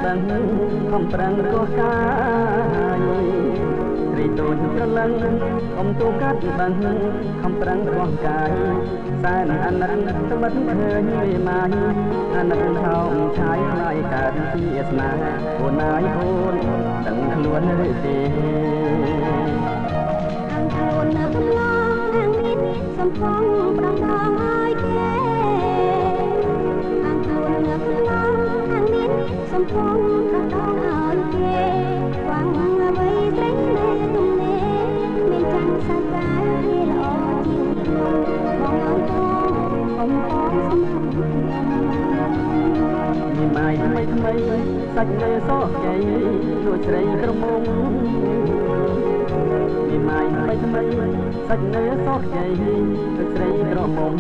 ដឹងខំប្រឹងរស់កាយរីតូចប្រលឹងអមទូកាត់ដឹងខំប្រឹងរស់កាយសែនអាណិតស្មិតឃើញវាម៉ាយអាណិតថោមឆាយខ្លាយកើតជាស្នេហ៍អូនណាយអូនដឹងខ្លួនឬទេខាងខ្លួននៅកំឡងខាងនេះសំផងប្រំដងឲ្យគេខាងខ្លួននៅកំឡងខាងនេះសំផងប្រំដងឲ្យគេវ៉ាំងអ្វីស្រីនៅទំនេរមានចាំសាច់កាយល្អជាងខ្ញុំបងអងកំបងសំខាន់មានម៉ាយថ្មីថ្មីសាច់នៅសក់ជ័យដូចស្រីក្រមុំមានម៉ាយថ្មីថ្មីសាច់នៅសក់ជ័យដូចស្រីក្រមុំ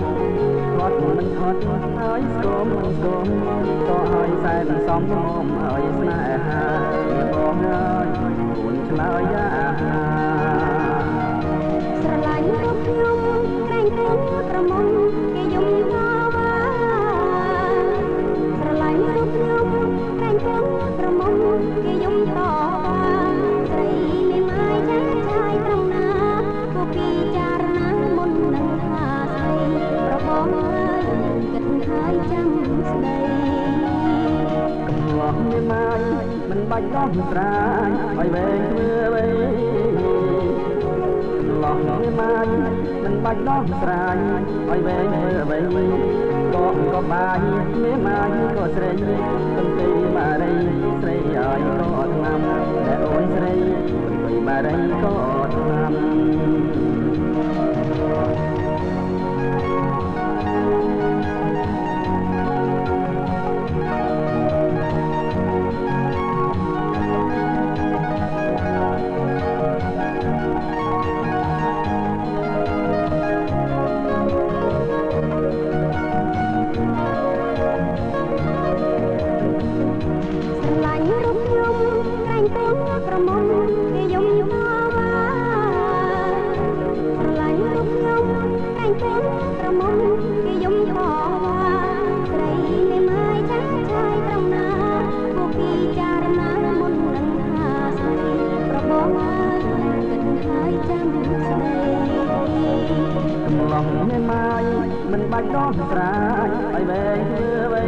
ខាត់មិនខាត់ហើយស្គមមិនស្គមក៏ហើយសែនសំមុំហើយស្នេហាបងហើយគូនឆ្លើយយ៉ាងស្រឡាញ់រូបខ្ញុំក្រែងគុំក្រមុំគេយំតវ៉ាស្រឡាញ់រូបខ្ញុំក្រែងគុំក្រមុំគេយំតវ៉ាស្រីនេះម៉ាយចាស់ឆាយត្រង់ណាគូពីចារណាមុននឹងថាស្រីប្របងហើយគិតហើយចាំស្ដីកំឡោះមានម៉ាយមិនបាច់ដោះស្រាយឲ្យវែងធ្វើអ្វីលោះមានម៉ាយមិនបាច់ដោះស្រាយឲ្យវែងធ្វើអ្វីក៏បាយមានម៉ាយក៏ស្រីកន្ទុយបារីស្រីឲ្យក៏ឆ្នាំតែអូនស្រីកន្ទុយបារីក៏ឆ្នាំក្រមុំគេយំតវ៉ាស្រឡាញ់រូបខ្ញុំក្រែងគុំក្រមុំគេយំតវ៉ាស្រីនេះម៉ាយចាស់ឆាយត្រង់ណាគូពីចារណាមុននឹងថាស្រីប្របងហើយគិតហើយចាំស្ដីកំឡោះមានម៉ាយមិនបាច់ដោះស្រាយឲ្យវែងធ្វើអ្វី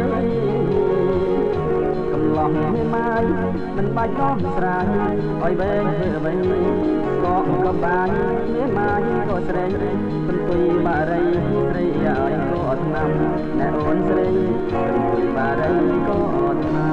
កំឡោះមានម៉ាយមិនបាច់ដោះស្រាយឲ្យវែងធ្វើអ្វីក៏បាយមានម៉ាយក៏ស្រីបន្ទុយបារីស្រីឲ្យក៏ឆ្នាំណែអូនស្រីបន្ទុយបារីក៏ឆ្នាំ